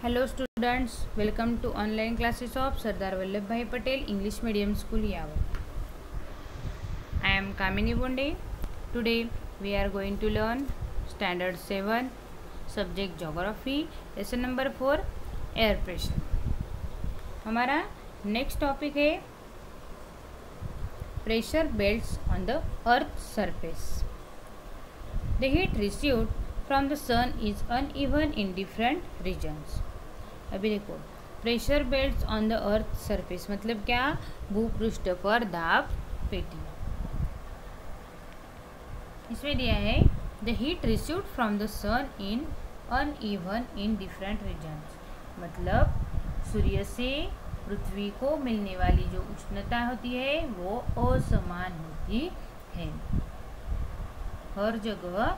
Hello students, welcome to online classes of Sardar Vallabhbhai Patel English Medium School Yawar. I am Kamini Bonde. Today we are going to learn Standard 7 Subject Geography Lesson number 4 Air Pressure. हमारा next topic है Pressure Belts on the Earth's surface. The heat received from the sun is uneven in different regions. अभी देखो pressure belts on the earth surface मतलब क्या, भूपृष्ठ पर दाब पेटी. इसमें दिया है the heat received from the sun in uneven in different regions, मतलब सूर्य से पृथ्वी को मिलने वाली जो उष्णता होती है वो असमान होती है, हर जगह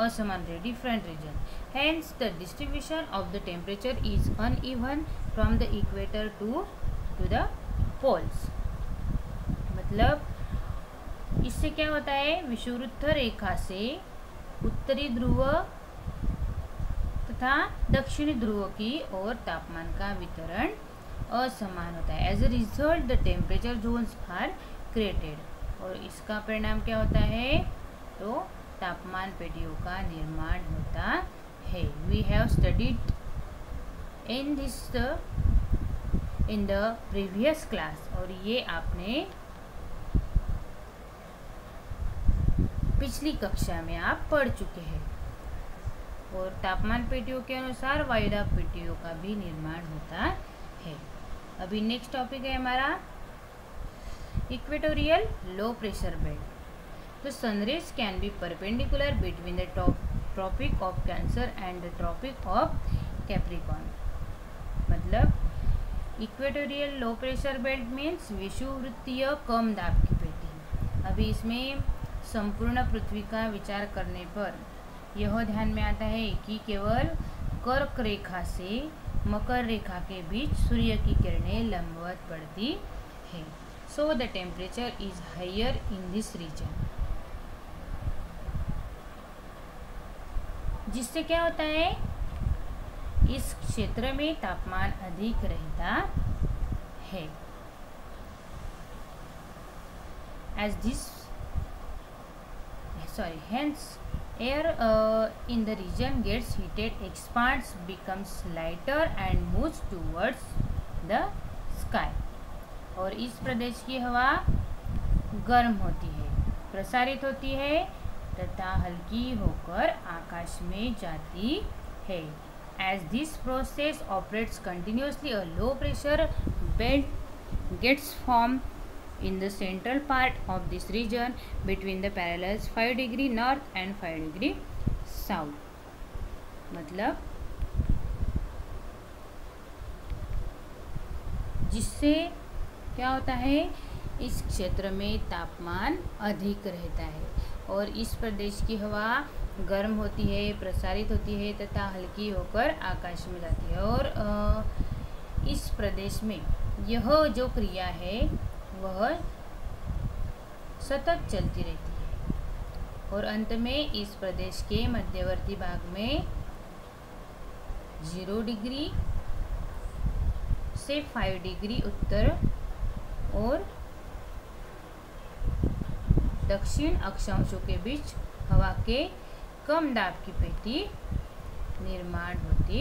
असमान है, different region. Hence the distribution of the temperature is uneven from the equator to the poles. मतलब इससे क्या होता है, विषुववृत्त रेखा से उत्तरी ध्रुव तथा दक्षिणी ध्रुव की ओर तापमान का वितरण असमान होता है. As a result the temperature zones are created, और इसका परिणाम क्या होता है, तो तापमान पेटियों का निर्माण होता है. We have studied in the previous class, और ये आपने पिछली कक्षा में आप पढ़ चुके हैं. और तापमान पेटियों के अनुसार वायुदाब पेटियों का भी निर्माण होता है. अभी नेक्स्ट टॉपिक है हमारा equatorial low pressure belt. The sun rays can be perpendicular between the Tropic of Cancer and the Tropic of Capricorn. मतलब equatorial low pressure belt means विषुववृत्तीय कम दाब की पेटी. अभी इसमें संपूर्ण पृथ्वी का विचार करने पर यह ध्यान में आता है कि केवल कर्क रेखा से मकर रेखा के बीच सूर्य की किरणें लंबवत पड़ती है. So the temperature is higher in this region. जिससे क्या होता है, इस क्षेत्र में तापमान अधिक रहता है. As this hence air in the region gets heated, expands, becomes lighter and moves towards the sky. और इस प्रदेश की हवा गर्म होती है, प्रसारित होती है तथा हल्की होकर आकाश में जाती है. As this process operates continuously a low pressure belt gets form in the central part of this region between the parallels 5 degree north and 5 degree south. मतलब जिससे क्या होता है, इस क्षेत्र में तापमान अधिक रहता है और इस प्रदेश की हवा गर्म होती है, प्रसारित होती है तथा हल्की होकर आकाश में जाती है. और इस प्रदेश में यह जो क्रिया है वह सतत चलती रहती है, और अंत में इस प्रदेश के मध्यवर्ती भाग में 0 डिग्री से 5 डिग्री उत्तर और दक्षिण अक्षांशों के बीच हवा के कम दाब की पेटी निर्माण होती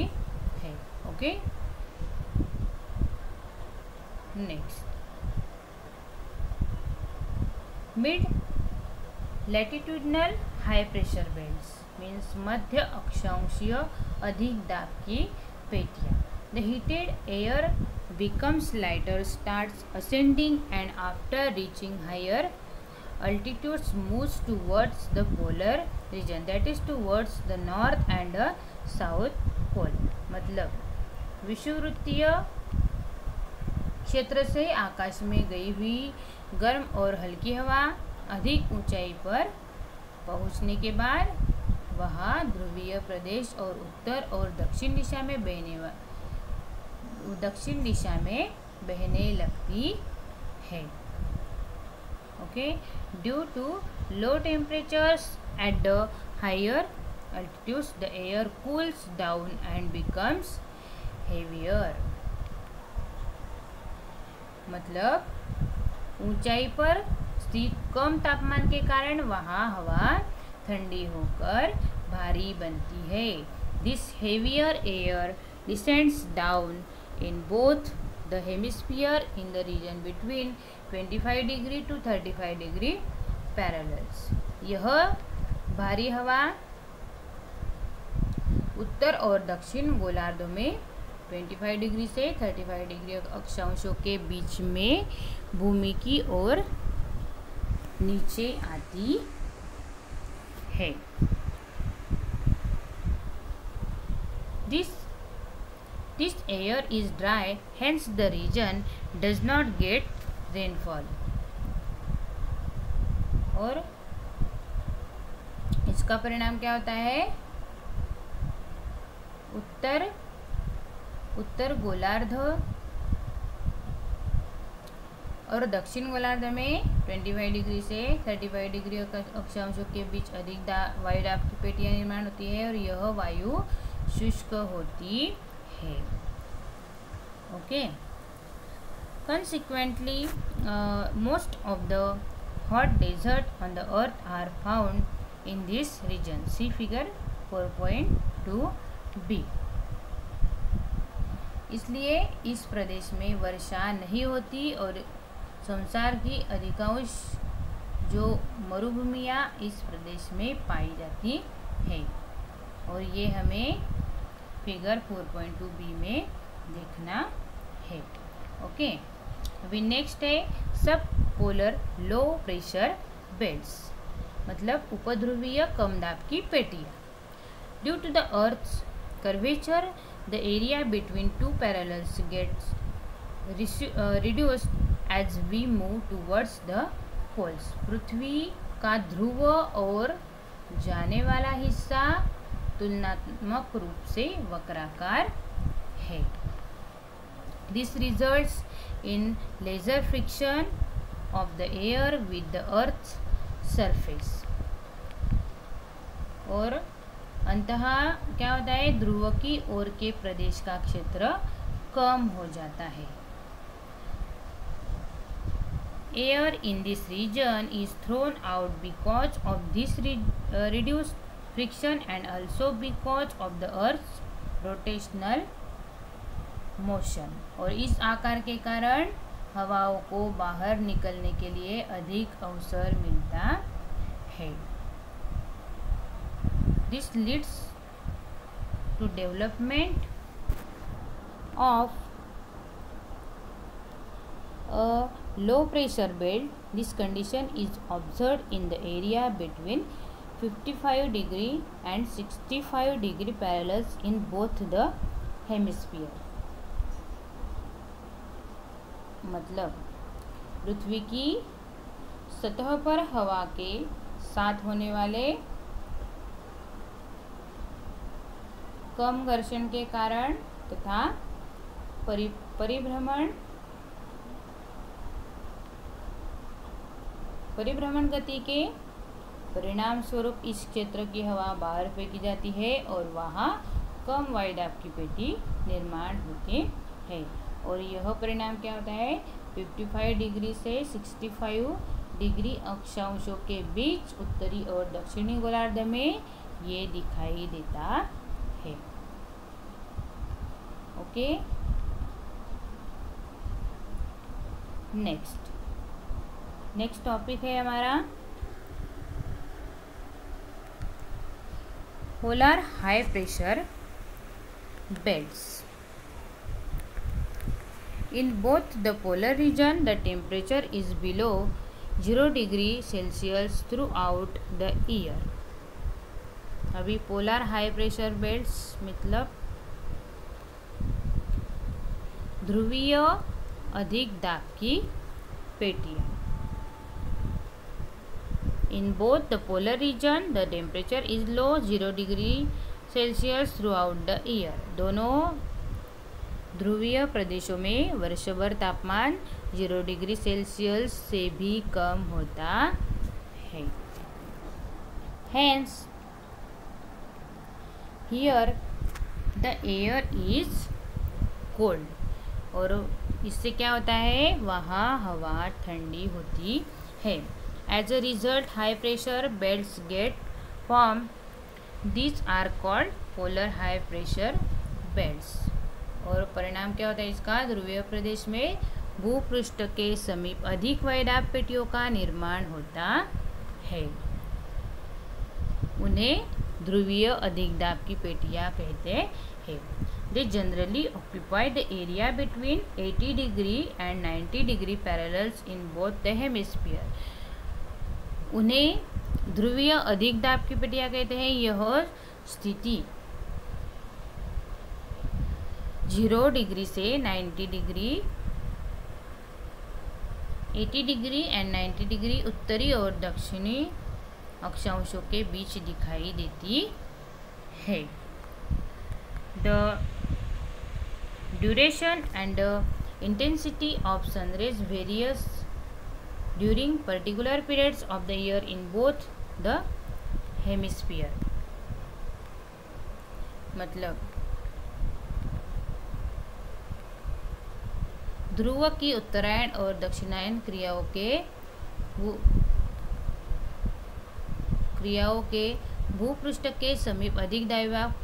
है. Okay, next mid latitudinal high pressure belts means मध्य अक्षांशीय अधिक दाब की पेटियां. The heated air becomes lighter, starts ascending, and after reaching higher altitudes moves towards the polar region, that is towards the north and the south pole. मतलब विषुववृत्तीय क्षेत्र से आकाश में गई हुई गर्म और हल्की हवा अधिक ऊंचाई पर पहुंचने के बाद वह ध्रुवीय प्रदेश और उत्तर और दक्षिण दिशा में बहने लगती है. Okay, due to low temperatures at the higher altitudes the air cools down and becomes heavier, मतलब ऊंचाई पर स्थित कम तापमान के कारण वहाँ हवा ठंडी होकर भारी बनती है. This heavier air descends down in both the hemisphere in the region between 25 degree to 35 degree parallels. यह भारी हवा उत्तर और दक्षिण गोलार्धों में 25 डिग्री से 35 डिग्री अक्षांशों के बीच में भूमि की ओर नीचे आती है. This air is dry, hence the region does not get rainfall. और इसका परिणाम क्या होता है? उत्तर गोलार्ध और दक्षिण गोलार्ध में 25 डिग्री से 35 डिग्री अक्षांशों के बीच अधिक वायु दाब की पेटियां निर्माण होती है और यह वायु शुष्क होती है. Okay. Consequently, most of the hot desert on the earth are found in this region. See figure 4.2b. इसलिए इस प्रदेश में वर्षा नहीं होती और संसार की अधिकांश जो मरुभूमियाँ इस प्रदेश में पाई जाती है. और ये हमें फिगर 4.2b में देखना है. ओके. अभी नेक्स्ट है सब पोलर लो प्रेशर बेल्ट्स, मतलब उपध्रुवीय कम दाब की पेटियाँ. Due to the earth's curvature the area between two parallels gets reduced as we move towards the poles. पृथ्वी का ध्रुव और जाने वाला हिस्सा तुलनात्मक रूप से वक्राकार है. This results in lesser friction of the air with the earth's surface. और अंततः क्या होता है? ध्रुव की ओर के प्रदेश का क्षेत्र कम हो जाता है. Air in this region is thrown out because of this reduced friction and also because of the earth's rotational motion. और इस आकार के कारण हवाओं को बाहर निकलने के लिए अधिक अवसर मिलता है. This leads to development of a low pressure belt. This condition is observed in the area between 55 degree and 65 degree parallels in both the hemisphere. मतलब पृथ्वी की सतह पर हवा के साथ होने वाले कम घर्षण के कारण तथा परिभ्रमण गति के परिणाम स्वरूप इस क्षेत्र की हवा बाहर फेंकी जाती है और वहाँ कम वायु दाब की पेटी निर्माण होते हैं. और यह परिणाम क्या होता है? 55 डिग्री से 65 डिग्री अक्षांशों के बीच उत्तरी और दक्षिणी गोलार्ध में ये दिखाई देता है. ओके. नेक्स्ट टॉपिक है हमारा polar high pressure belts. In both the polar region, the temperature is below 0 degree Celsius throughout the year. अभी पोलर हाई प्रेशर बेल्ट्स मतलब ध्रुवीय अधिक दाब की पेटियाँ. In both the polar region, the temperature is low 0 degree Celsius throughout the year. दोनों ध्रुवीय प्रदेशों में वर्षभर तापमान 0 डिग्री सेल्सियस से भी कम होता है. Hence, here the air is cold, और इससे क्या होता है, वहाँ हवा ठंडी होती है। As a result high pressure belts get form, this are called polar high pressure belts. और परिणाम क्या होता है इसका, ध्रुवीय प्रदेश में भूपृष्ठ के समीप अधिक वायुदाब पेटियों का निर्माण होता है। उन्हें ध्रुवीय अधिक दाब की पेटियां कहते हैं। They generally occupy the area between 80 degree and 90 degree parallels in both the hemisphere. उन्हें ध्रुवीय अधिक दाब की पेटियां कहते हैं। यह स्थिति 0 डिग्री से 90 डिग्री, 80 डिग्री एंड 90 डिग्री उत्तरी और दक्षिणी अक्षांशों के बीच दिखाई देती है। The duration and intensity of sun rays varies during particular periods of the year in both the hemisphere. मतलब ध्रुव की उत्तरायण और दक्षिणायन क्रियाओं के भूपृष्ठ के समीप अधिक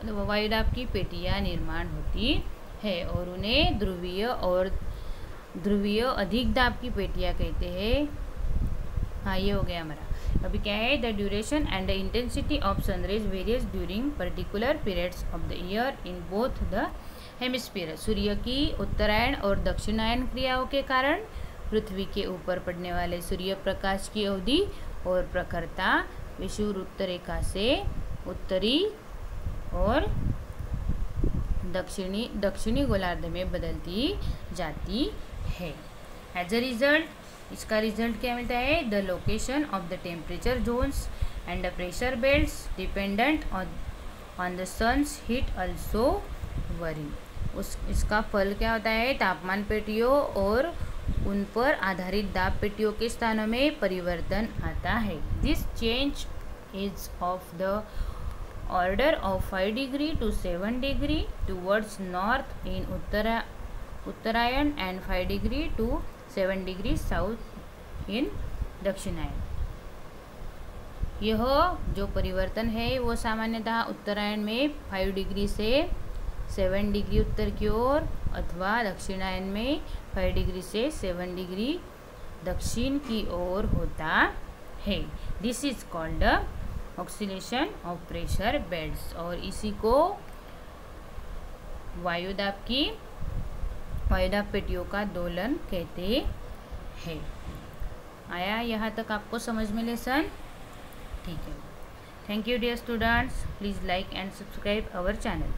वायुदाब की पेटियां निर्माण होती है और उन्हें ध्रुवीय अधिक दाब की पेटियां कहते हैं। हाँ, ये हो गया हमारा। अभी क्या है, the duration and the intensity of sunrise varies during particular periods of the year in both the hemisphere. सूर्य की उत्तरायण और दक्षिणायन क्रियाओं के कारण पृथ्वी के ऊपर पड़ने वाले सूर्य प्रकाश की अवधि और प्रखरता विषुववृत्त रेखा से उत्तरी और दक्षिणी गोलार्ध में बदलती जाती है। एज अ रिजल्ट इसका रिजल्ट क्या मिलता है, the location of the temperature zones and the pressure belts dependent on the sun's heat also vary. इसका फल क्या होता है, तापमान पेटियों और उन पर आधारित दाब पेटियों के स्थानों में परिवर्तन आता है। This change is of the order of 5 degree to 7 degree towards north in Uttarayan and 5 degree to 7 degree south in Dakshinayan. यह जो परिवर्तन है वो सामान्यतः उत्तरायण में 5 डिग्री से 7 डिग्री उत्तर की ओर अथवा दक्षिणायन में 5 डिग्री से 7 डिग्री दक्षिण की ओर होता है। This is called oscillation of pressure belts, और इसी को वायुदाब पेटियों का दोलन कहते हैं। आया यहाँ तक आपको समझ में लेसन? ठीक है। Thank you dear students, please like and subscribe our channel.